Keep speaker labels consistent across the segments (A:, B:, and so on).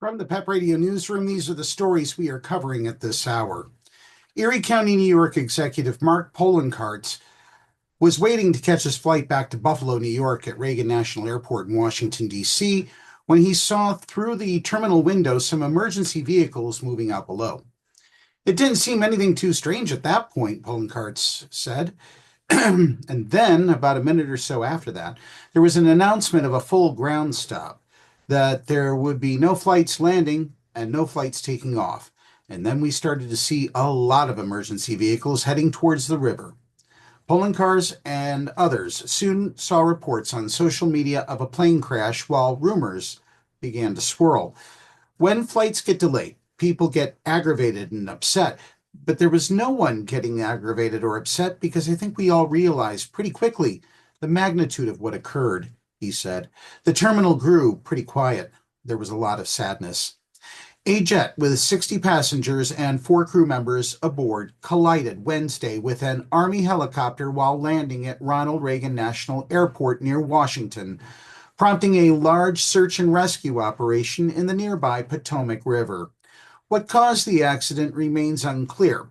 A: From the Pep Radio Newsroom, these are the stories we are covering at this hour. Erie County, New York executive Mark Poloncarz was waiting to catch his flight back to Buffalo, New York at Reagan National Airport in Washington, D.C., when he saw through the terminal window some emergency vehicles moving out below. It didn't seem anything too strange at that point, Poloncarz said. And then, about a minute or so after that, there was an announcement of a full ground stop, that there would be no flights landing and no flights taking off. And then we started to see a lot of emergency vehicles heading towards the river. Poloncarz and others soon saw reports on social media of a plane crash while rumors began to swirl. When flights get delayed, people get aggravated and upset, but there was no one getting aggravated or upset because I think we all realized pretty quickly the magnitude of what occurred, he said. The terminal grew pretty quiet. There was a lot of sadness. A jet with 60 passengers and 4 crew members aboard collided Wednesday with an Army helicopter while landing at Ronald Reagan National Airport near Washington, prompting a large search and rescue operation in the nearby Potomac River. What caused the accident remains unclear.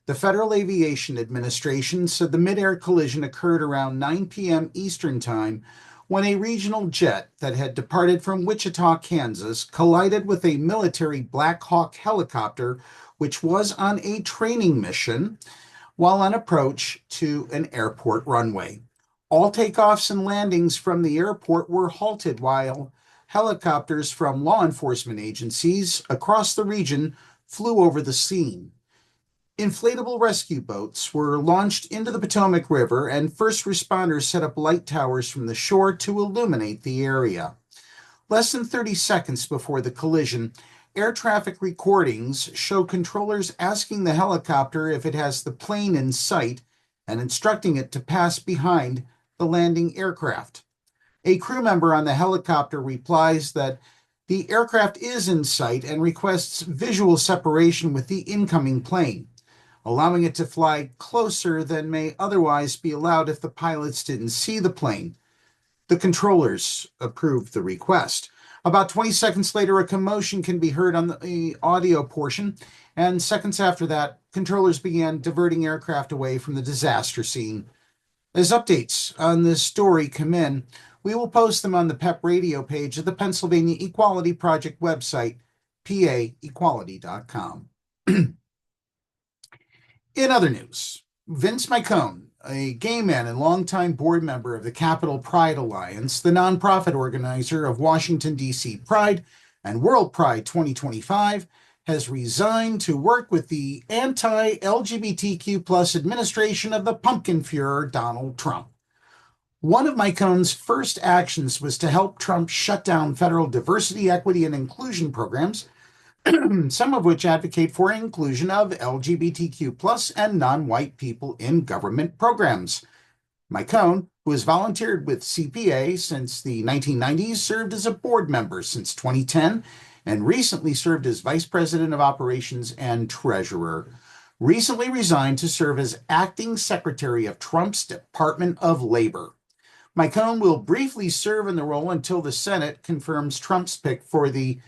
A: The Federal Aviation Administration said the mid-air collision occurred around 9 p.m. Eastern Time when a regional jet that had departed from Wichita, Kansas, collided with a military Black Hawk helicopter, which was on a training mission while on approach to an airport runway. All takeoffs and landings from the airport were halted while helicopters from law enforcement agencies across the region flew over the scene. Inflatable rescue boats were launched into the Potomac River, and first responders set up light towers from the shore to illuminate the area. Less than 30 seconds before the collision, air traffic recordings show controllers asking the helicopter if it has the plane in sight and instructing it to pass behind the landing aircraft. A crew member on the helicopter replies that the aircraft is in sight and requests visual separation with the incoming plane, allowing it to fly closer than may otherwise be allowed if the pilots didn't see the plane. The controllers approved the request. About 20 seconds later, a commotion can be heard on the audio portion, and seconds after that, controllers began diverting aircraft away from the disaster scene. As updates on this story come in, we will post them on the PEP radio page of the Pennsylvania Equality Project website, paequality.com. In other news, Vince Micone, a gay man and longtime board member of the Capital Pride Alliance, the nonprofit organizer of Washington, D.C. Pride and WorldPride 2025, has resigned to work with the anti-LGBTQ administration of the Pumpkin Fuhrer, Donald Trump. One of Micone's first actions was to help Trump shut down federal diversity, equity, and inclusion programs, some of which advocate for inclusion of LGBTQ and non-white people in government programs. Micone, who has volunteered with CPA since the 1990s, served as a board member since 2010, and recently served as vice president of operations and treasurer. Recently resigned to serve as acting secretary of Trump's Department of Labor. Micone will briefly serve in the role until the Senate confirms Trump's pick for the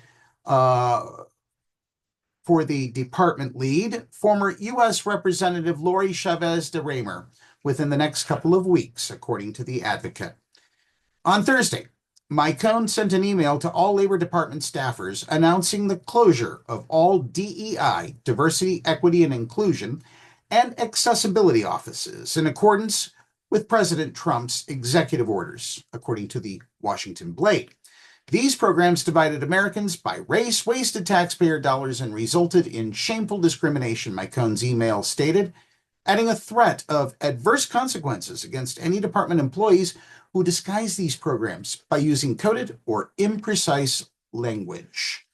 A: department lead, former U.S. Representative Lori Chavez de Raymer, within the next couple of weeks, according to The Advocate. On Thursday, Micone sent an email to all Labor Department staffers announcing the closure of all DEI, diversity, equity, and inclusion, and accessibility offices in accordance with President Trump's executive orders, according to the Washington Blade. These programs divided Americans by race, wasted taxpayer dollars, and resulted in shameful discrimination, Micone's email stated, adding a threat of adverse consequences against any department employees who disguise these programs by using coded or imprecise language.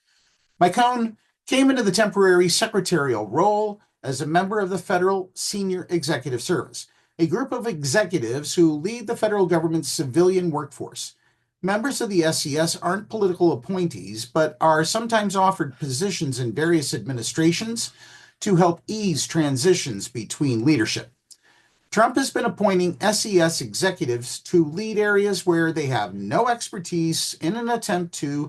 A: Micone came into the temporary secretarial role as a member of the Federal Senior Executive Service, a group of executives who lead the federal government's civilian workforce. Members of the SES aren't political appointees, but are sometimes offered positions in various administrations to help ease transitions between leadership. Trump has been appointing SES executives to lead areas where they have no expertise in an attempt to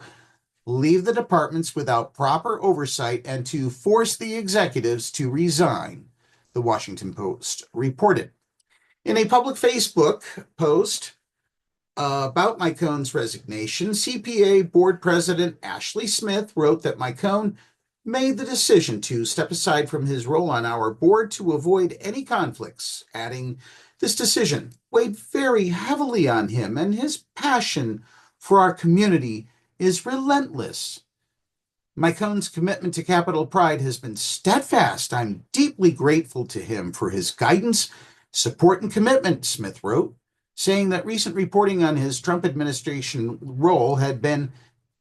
A: leave the departments without proper oversight, and to force the executives to resign, the Washington Post reported. In a public Facebook post about Micone's resignation, CPA board president Ashley Smith wrote that Micone made the decision to step aside from his role on our board to avoid any conflicts, adding, "This decision weighed very heavily on him, and his passion for our community is relentless. Mycone's commitment to Capitol Pride has been steadfast. I'm deeply grateful to him for his guidance, support, and commitment," Smith wrote, saying that recent reporting on his Trump administration role had been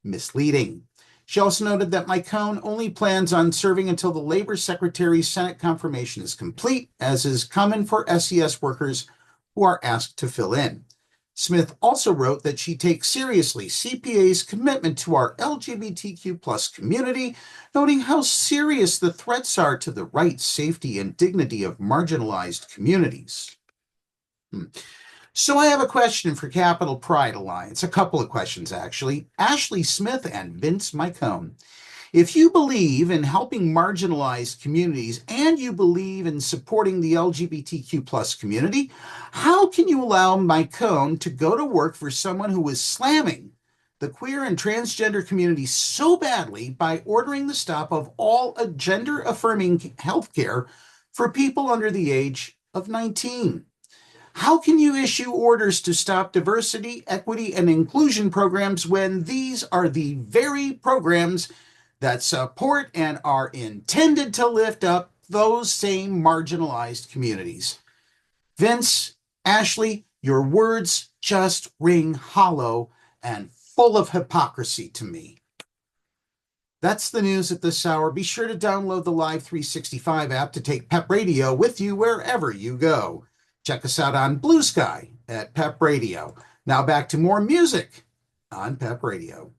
A: misleading. She also noted that Micone only plans on serving until the Labor Secretary's Senate confirmation is complete, as is common for SES workers who are asked to fill in. Smith also wrote that she takes seriously CPA's commitment to our LGBTQ plus community, noting how serious the threats are to the rights, safety, and dignity of marginalized communities. So I have a question for Capitol Pride Alliance, a couple of questions actually. Ashley Smith and Vince Micone. If you believe in helping marginalized communities and you believe in supporting the LGBTQ plus community, how can you allow Micone to go to work for someone who is slamming the queer and transgender community so badly by ordering the stop of all gender-affirming health care for people under the age of 19? How can you issue orders to stop diversity, equity, and inclusion programs when these are the very programs that support and are intended to lift up those same marginalized communities? Vince, Ashley, your words just ring hollow and full of hypocrisy to me. That's the news at this hour. Be sure to download the Live 365 app to take Pep Radio with you wherever you go. Check us out on Blue Sky at Pep Radio. Now back to more music on Pep Radio.